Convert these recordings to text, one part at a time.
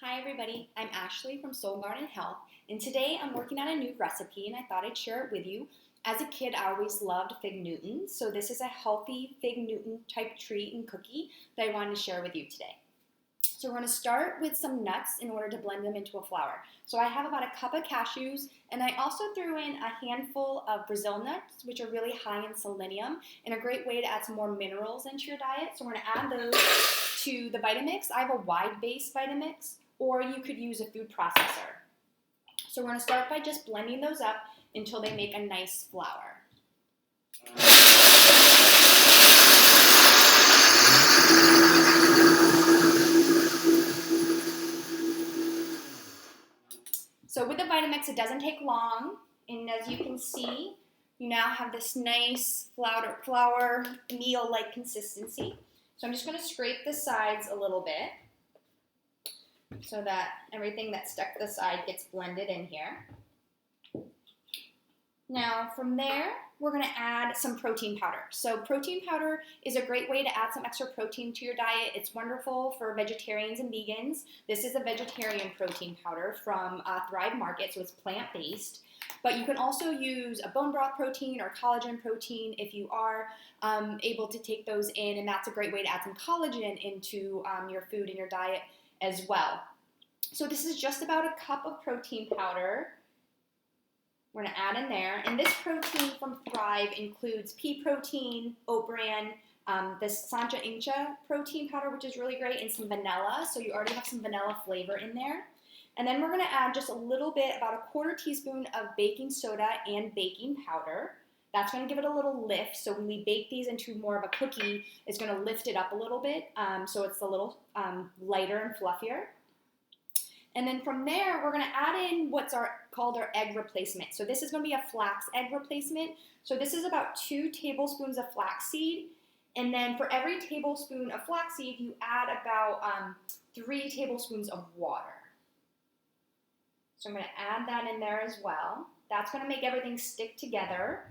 Hi everybody, I'm Ashley from Soul Garden Health, and today I'm working on a new recipe and I thought I'd share it with you. As a kid, I always loved Fig Newtons, so this is a healthy Fig Newton type treat and cookie that I wanted to share with you today. So we're going to start with some nuts in order to blend them into a flour. So I have about a cup of cashews, and I also threw in a handful of Brazil nuts, which are really high in selenium, and a great way to add some more minerals into your diet. So we're going to add those to the Vitamix. I have a wide base Vitamix, or you could use a food processor. So we're going to start by just blending those up until they make a nice flour. So with the Vitamix, it doesn't take long, and as you can see, you now have this nice flour meal-like consistency. So I'm just going to scrape the sides a little bit so that everything that stuck to the side gets blended in here. Now from there, we're going to add some protein powder. So protein powder is a great way to add some extra protein to your diet. It's wonderful for vegetarians and vegans. This is a vegetarian protein powder from Thrive Market, so it's plant-based. But you can also use a bone broth protein or collagen protein if you are able to take those in, and that's a great way to add some collagen into your food and your diet as well. So this is just about a cup of protein powder. We're going to add in there, and this protein from Thrive includes pea protein, oat bran, this Sancha Incha protein powder, which is really great, and some vanilla, so you already have some vanilla flavor in there. And then we're going to add just a little bit, about a quarter teaspoon of baking soda and baking powder. That's going to give it a little lift, so when we bake these into more of a cookie, it's going to lift it up a little bit, so it's a little lighter and fluffier. And then from there, we're going to add in what's called our egg replacement. So this is going to be a flax egg replacement. So this is about 2 tablespoons of flaxseed. And then for every tablespoon of flaxseed, you add about 3 tablespoons of water. So I'm going to add that in there as well. That's going to make everything stick together.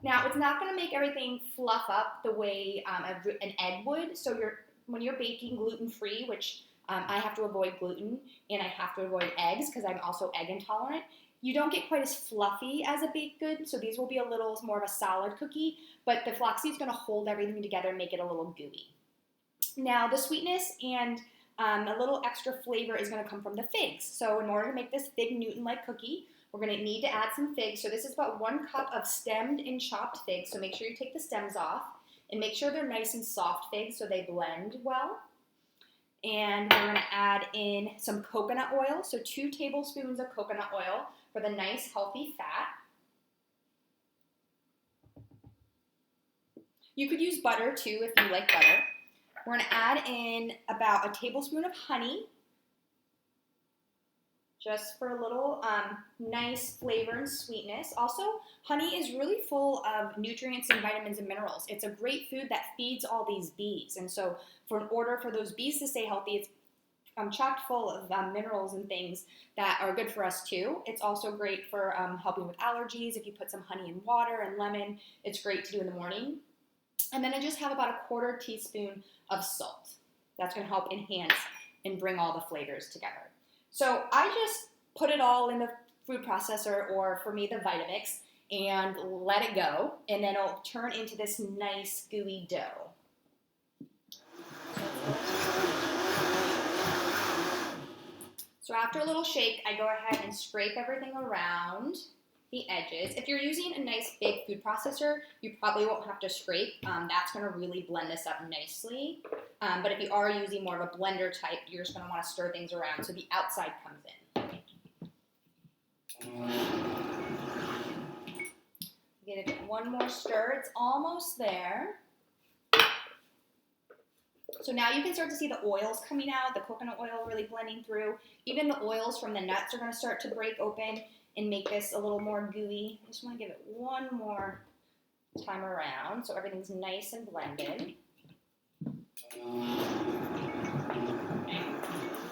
Now, it's not going to make everything fluff up the way an egg would. So when you're baking gluten-free, which I have to avoid gluten, and I have to avoid eggs because I'm also egg intolerant. You don't get quite as fluffy as a baked good, so these will be a little more of a solid cookie, but the flaxseed is going to hold everything together and make it a little gooey. Now, the sweetness and a little extra flavor is going to come from the figs. So in order to make this Fig Newton-like cookie, we're going to need to add some figs. So this is about 1 cup of stemmed and chopped figs, so make sure you take the stems off, and make sure they're nice and soft figs so they blend well. And we're going to add in some coconut oil, so 2 tablespoons of coconut oil for the nice healthy fat. You could use butter too if you like butter. We're going to add in about a tablespoon of honey, just for a little nice flavor and sweetness. Also, honey is really full of nutrients and vitamins and minerals. It's a great food that feeds all these bees, and so in order for those bees to stay healthy, it's chock full of minerals and things that are good for us too. It's also great for helping with allergies. If you put some honey in water and lemon, it's great to do in the morning. And then I just have about a quarter teaspoon of salt. That's going to help enhance and bring all the flavors together. So I just put it all in the food processor, or for me the Vitamix, and let it go, and then it'll turn into this nice gooey dough. So after a little shake, I go ahead and scrape everything around the edges. If you're using a nice big food processor, you probably won't have to scrape. That's going to really blend this up nicely. But if you are using more of a blender type, you're just going to want to stir things around so the outside comes in. Give it one more stir. It's almost there. So now you can start to see the oils coming out, the coconut oil really blending through. Even the oils from the nuts are going to start to break open and make this a little more gooey. I just want to give it one more time around so everything's nice and blended.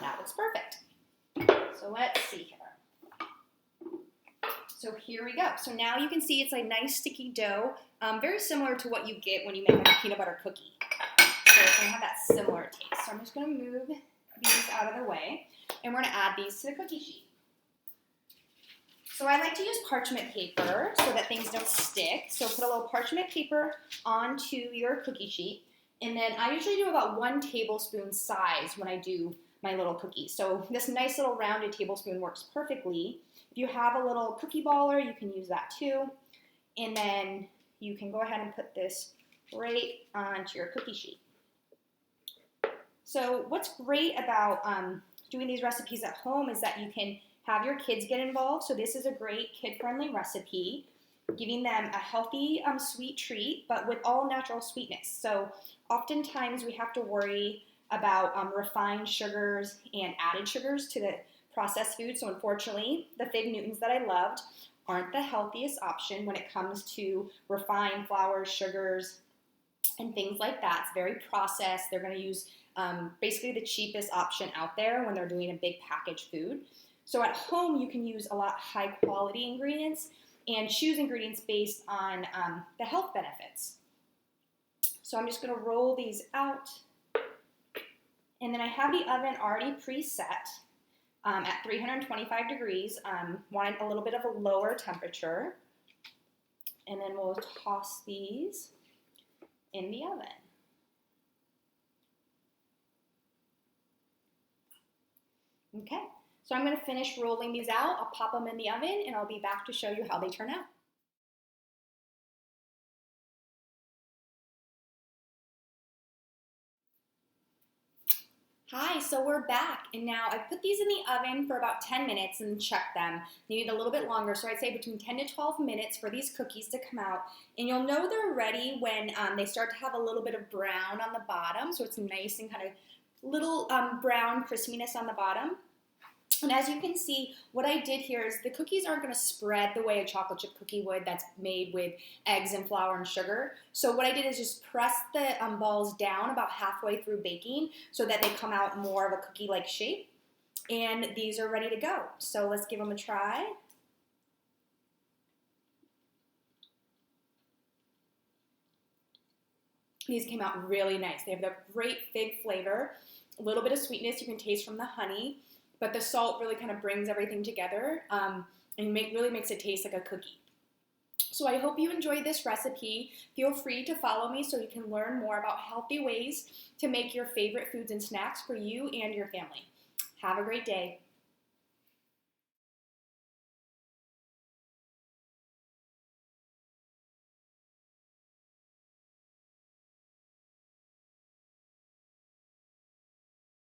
That looks perfect. So let's see here. So here we go. So now you can see it's a nice sticky dough, very similar to what you get when you make like a peanut butter cookie. So it's going to have that similar taste. So I'm just going to move these out of the way. and we're gonna add these to the cookie sheet. So I like to use parchment paper so that things don't stick. So put a little parchment paper onto your cookie sheet. And then I usually do about 1 tablespoon size when I do my little cookies. So this nice little rounded tablespoon works perfectly. If you have a little cookie baller, you can use that too. And then you can go ahead and put this right onto your cookie sheet. So what's great about doing these recipes at home is that you can have your kids get involved. So this is a great kid-friendly recipe, giving them a healthy, sweet treat, but with all natural sweetness. So oftentimes we have to worry about refined sugars and added sugars to the processed food. So unfortunately, the Fig Newtons that I loved aren't the healthiest option when it comes to refined flours, sugars, and things like that. It's very processed. They're going to use basically the cheapest option out there when they're doing a big packaged food. So at home, you can use a lot high quality ingredients and choose ingredients based on the health benefits. So I'm just going to roll these out. And then I have the oven already preset at 325 degrees. Want a little bit of a lower temperature. And then we'll toss these in the oven. Okay. So I'm going to finish rolling these out. I'll pop them in the oven and I'll be back to show you how they turn out. Hi, so we're back, and now I've put these in the oven for about 10 minutes and checked them. They need a little bit longer, so I'd say between 10 to 12 minutes for these cookies to come out. And you'll know they're ready when they start to have a little bit of brown on the bottom, so it's nice and kind of little brown crispiness on the bottom. And as you can see, what I did here is the cookies aren't going to spread the way a chocolate chip cookie would that's made with eggs and flour and sugar. So what I did is just press the balls down about halfway through baking so that they come out more of a cookie-like shape. And these are ready to go. So let's give them a try. These came out really nice. They have the great fig flavor, a little bit of sweetness you can taste from the honey. But the salt really kind of brings everything together and really makes it taste like a cookie. So I hope you enjoyed this recipe. Feel free to follow me so you can learn more about healthy ways to make your favorite foods and snacks for you and your family. Have a great day.